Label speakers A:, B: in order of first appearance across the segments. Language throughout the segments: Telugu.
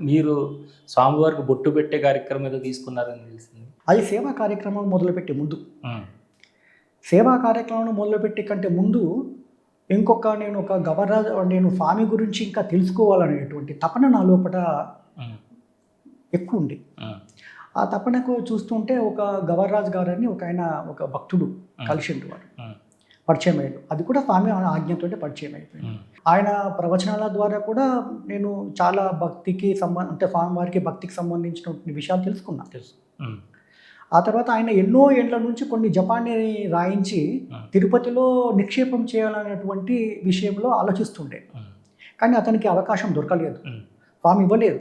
A: మీరు స్వామివారికి బొట్టు పెట్టే కార్యక్రమం ఏదో తీసుకున్నారని తెలిసింది.
B: అది సేవా కార్యక్రమం మొదలుపెట్టే ముందు,
A: ఉమ్,
B: సేవా కార్యక్రమం మొదలుపెట్టే కంటే ముందు నేను ఒక నేను స్వామి గురించి ఇంకా తెలుసుకోవాలనేటువంటి తపన నా లోపల
A: ఉమ్,
B: ఎక్కువ ఉంది.
A: ఉమ్,
B: ఆ తపనకు చూస్తుంటే ఒక గవర్రాజు గారని ఒక భక్తుడు కలిసిండు, వాడు
A: ఉమ్,
B: పరిచయం అయ్యాడు. అది కూడా స్వామి ఆజ్ఞతో పరిచయం అయిపోయింది.
A: ఉమ్,
B: ఆయన ప్రవచనాల ద్వారా కూడా నేను చాలా భక్తికి అంటే స్వామివారికి భక్తికి సంబంధించిన విషయాలు తెలుసుకున్నాను.
A: తెలుసు. ఉమ్,
B: ఆ తర్వాత ఆయన ఎన్నో ఏండ్ల నుంచి కొన్ని జపాన్ని రాయించి తిరుపతిలో నిక్షేపం చేయాలనేటువంటి విషయంలో ఆలోచిస్తుండే,
A: ఉమ్,
B: కానీ అతనికి అవకాశం దొరకలేదు,
A: ఉమ్,
B: స్వామి ఇవ్వలేదు.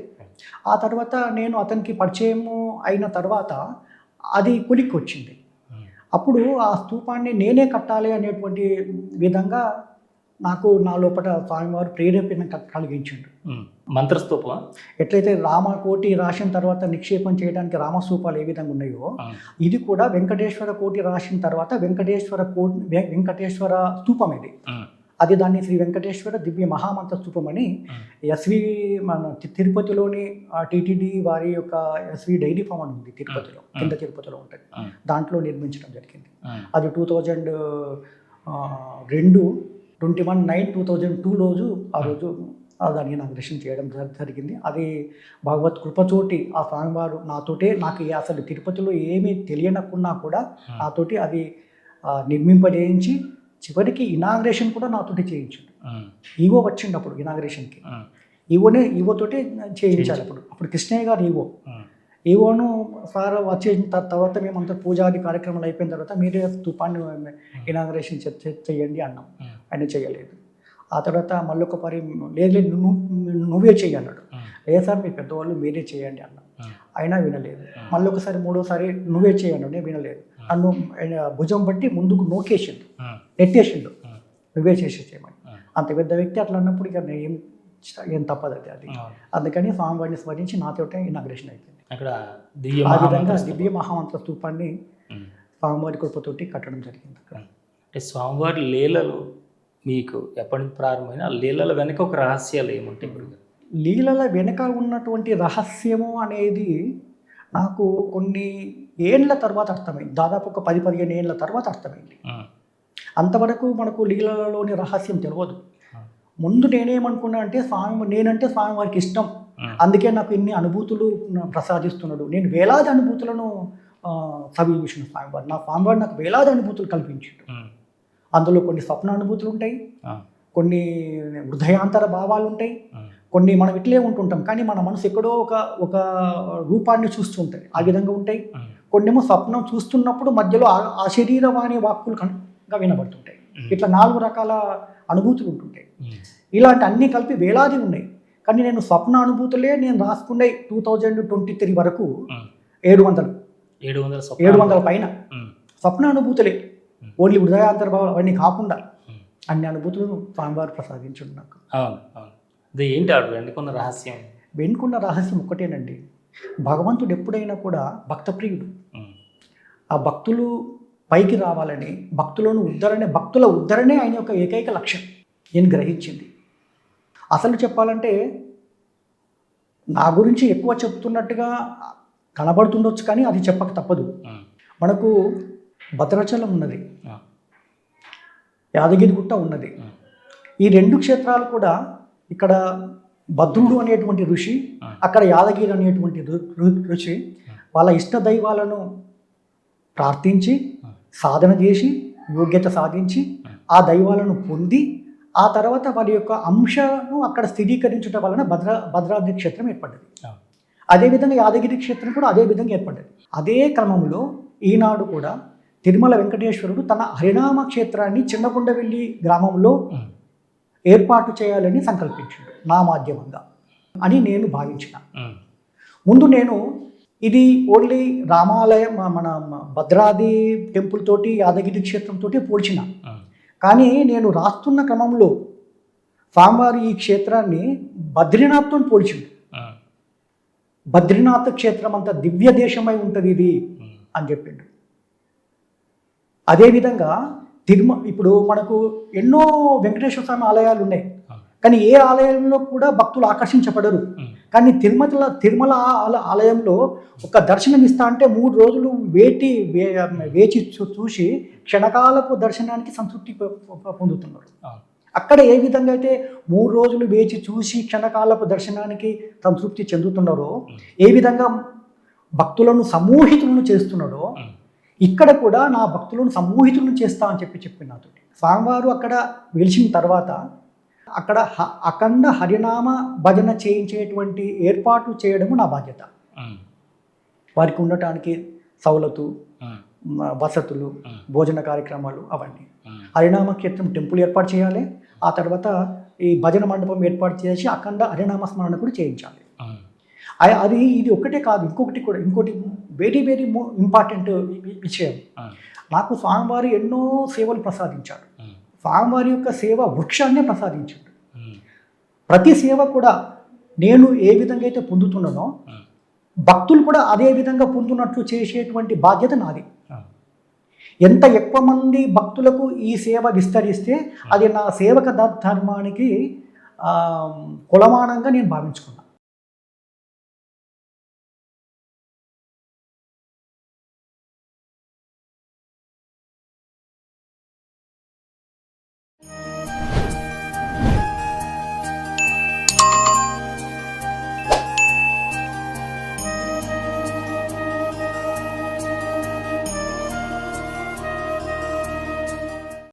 B: ఆ తర్వాత నేను అతనికి పరిచయము అయిన తర్వాత అది కొలిక్కి వచ్చింది.
A: ఉమ్,
B: అప్పుడు ఆ స్తూపాన్ని నేనే కట్టాలి అనేటువంటి విధంగా నాకు నా లోపల స్వామివారు ప్రేరేపణ కలిగించిండు.
A: ఉమ్. మంత్రస్తూపమా?
B: ఎట్లయితే రామకోటి రాసిన తర్వాత నిక్షేపం చేయడానికి రామస్తూపాలు ఏ విధంగా ఉన్నాయో, ఇది కూడా వెంకటేశ్వర కోటి రాసిన తర్వాత వెంకటేశ్వర స్తూపం ఇది.
A: ఉమ్,
B: అది దాన్ని శ్రీ వెంకటేశ్వర దివ్య మహామంత్ర స్తూపం అని ఎస్వి మన తిరుపతిలోని టిటిడి వారి యొక్క ఎస్వి డైరీ ఫామ్ అని ఉంది తిరుపతిలో, కింద తిరుపతిలో ఉంటుంది, దాంట్లో నిర్మించడం జరిగింది. అది 2021/9/2002 రోజు ఆ రోజు దాన్ని ఇనాగ్రేషన్ చేయడం జరిగింది. అది భగవత్ కృపతోటి ఆ స్వామివారు నాకు అసలు తిరుపతిలో ఏమీ తెలియనకున్నా కూడా నాతోటి అది నిర్మింపజేయించి చివరికి ఇనాగ్రేషన్ కూడా నాతోటి చేయించాడు. ఈవో వచ్చిండప్పుడు ఇనాగ్రేషన్కి, ఈవోతోటి చేయించాలి. అప్పుడు కృష్ణయ్య గారు ఈవోను సార్ వచ్చేసిన తర్వాత మేమంతా పూజాది కార్యక్రమాలు అయిపోయిన తర్వాత మీరే స్తూపాన్ని ఇనాగ్రేషన్ చెయ్యండి అన్నాం. ఆయన చేయలేదు. ఆ తర్వాత మళ్ళొక పరి లేదు నువ్వే చెయ్యి అన్నాడు. లేదు సార్ మీ పెద్దవాళ్ళు మీరే చేయండి అన్నాం. అయినా వినలేదు. మళ్ళొకసారి మూడోసారి నువ్వే చేయన్నాడు, నేను వినలేదు. నన్ను భుజం బట్టి ముందుకు నెట్టేసిండు, నువ్వే చేయమని. అంత పెద్ద వ్యక్తి అట్లా అన్నప్పుడు ఇక ఏం తప్పదు అది. అందుకని స్వామివారిని స్మరించి నాతోటే ఇనాగ్రేషన్ అయిపోయింది.
A: అక్కడ
B: ఆ విధంగా దివ్య మహామంత్ర స్తూపాన్ని స్వామివారి కృపతోటి కట్టడం జరిగింది.
A: అంటే స్వామివారి లీలలు మీకు ఎప్పటి నుంచి ప్రారంభమైన లీలల వెనక ఒక రహస్యాలు ఏముంటాయి?
B: లీలల వెనక ఉన్నటువంటి రహస్యము అనేది నాకు కొన్ని ఏళ్ళ తర్వాత అర్థమైంది. దాదాపు ఒక 10-15 ఏళ్ళ తర్వాత అర్థమైంది. అంతవరకు మనకు లీలలలోని రహస్యం తెలియదు. ముందు నేనేమనుకున్నా అంటే నేనంటే స్వామివారికి ఇష్టం, అందుకే నాకు ఇన్ని అనుభూతులు ప్రసాదిస్తున్నాడు. నేను వేలాది అనుభూతులను సవిభూషణ స్వామివారు నాకు వేలాది అనుభూతులు కల్పించాడు. అందులో కొన్ని స్వప్న అనుభూతులు ఉంటాయి, కొన్ని హృదయాంతర భావాలు ఉంటాయి, కొన్ని మనం ఇట్లే ఉంటుంటాం కానీ మన మనసు ఎక్కడో ఒక రూపాన్ని చూస్తుంటాయి, ఆ విధంగా ఉంటాయి. కొన్నేమో స్వప్నం చూస్తున్నప్పుడు మధ్యలో ఆ శరీరవాణి వాక్కులు కనుక వినబడుతుంటాయి. ఇట్లా 4 రకాల అనుభూతులు ఉంటుంటాయి. ఇలాంటి అన్నీ కలిపి వేలాది ఉన్నాయి. కానీ నేను స్వప్న అనుభూతులే నేను రాసుకునే 2023 వరకు 700 పైన స్వప్న అనుభూతులే, ఓన్లీ హృదయాంతర్భావాలు అవన్నీ కాకుండా అన్ని అనుభూతులు స్వామివారు ప్రసాదించండి నాకు.
A: అది ఏంటి వెనుకున్న రహస్యం?
B: వెనుకున్న రహస్యం ఒక్కటేనండి, భగవంతుడు ఎప్పుడైనా కూడా భక్తప్రియుడు. ఆ భక్తులు పైకి రావాలని, భక్తుల ఉద్ధరణే ఆయన యొక్క ఏకైక లక్ష్యం నేను గ్రహించింది. అసలు చెప్పాలంటే నా గురించి ఎక్కువ చెప్తున్నట్టుగా కనబడుతుండొచ్చు, కానీ అది చెప్పక తప్పదు. మనకు భద్రాచలం ఉన్నది, యాదగిరిగుట్ట ఉన్నది. ఈ 2 క్షేత్రాలు కూడా ఇక్కడ భద్రుడు అనేటువంటి ఋషి, అక్కడ యాదగిరి అనేటువంటి ఋషి వాళ్ళ ఇష్ట దైవాలను ప్రార్థించి సాధన చేసి యోగ్యత సాధించి ఆ దైవాలను పొంది ఆ తర్వాత వారి యొక్క అంశను అక్కడ స్థిరీకరించడం వలన భద్రాద్రి క్షేత్రం ఏర్పడ్డది. అదేవిధంగా యాదగిరి క్షేత్రం కూడా అదే విధంగా ఏర్పడ్డది. అదే క్రమంలో ఈనాడు కూడా తిరుమల వెంకటేశ్వరుడు తన హరినామ క్షేత్రాన్ని చిన్నకొండవెల్లి గ్రామంలో ఏర్పాటు చేయాలని సంకల్పించాడు నా మాధ్యమంగా అని నేను భావించిన. ముందు నేను ఇది ఓన్లీ రామాలయం మన భద్రాద్రి టెంపుల్ తోటి యాదగిరి క్షేత్రంతో పోల్చిన, కానీ నేను రాస్తున్న క్రమంలో స్వామివారి ఈ క్షేత్రాన్ని బద్రీనాథ్తో పోల్చింది. బద్రీనాథ్ క్షేత్రం అంత దివ్య దేశమై ఉంటుంది ఇది అని చెప్పిండు. అదేవిధంగా ఇప్పుడు మనకు ఎన్నో వెంకటేశ్వర స్వామి ఆలయాలు ఉన్నాయి, కానీ ఏ ఆలయంలో కూడా భక్తులు ఆకర్షించబడరు. కానీ తిరుమల ఆలయంలో ఒక దర్శనం ఇస్తా అంటే 3 రోజులు వేచి చూసి క్షణకాలపు దర్శనానికి సంతృప్తి పొందుతున్నారు. అక్కడ ఏ విధంగా అయితే 3 రోజులు వేచి చూసి క్షణకాలపు దర్శనానికి సంతృప్తి చెందుతున్నారో, ఏ విధంగా భక్తులను సమూహితులను చేస్తున్నాడో, ఇక్కడ కూడా నా భక్తులను సమూహితులను చేస్తా అని చెప్పి నాతో స్వామివారు అక్కడ వెలిసిన తర్వాత అక్కడ అఖండ హరినామ భజన చేయించేటువంటి ఏర్పాట్లు చేయడము నా బాధ్యత. వారికి ఉండటానికి సౌలతు, వసతులు, భోజన కార్యక్రమాలు అవన్నీ. హరినామ కీర్తన టెంపుల్ ఏర్పాటు చేయాలి. ఆ తర్వాత ఈ భజన మండపం ఏర్పాటు చేసి అఖండ హరినామ స్మరణ కూడా చేయించాలి. ఇది ఒక్కటే కాదు, ఇంకోటి వెరీ వెరీ ఇంపార్టెంట్ విషయం. నాకు స్వామివారు ఎన్నో సేవలు ప్రసాదించాడు. స్వామివారి యొక్క సేవ వృక్షాన్నే ప్రసాదించాడు. ప్రతి సేవ కూడా నేను ఏ విధంగా అయితే పొందుతున్నానో భక్తులు కూడా అదే విధంగా పొందున్నట్లు చేసేటువంటి బాధ్యత నాది. ఎంత ఎక్కువ మంది భక్తులకు ఈ సేవ విస్తరిస్తే అది నా సేవక ధర్మానికి కొలమానంగా నేను భావించుకున్నాను.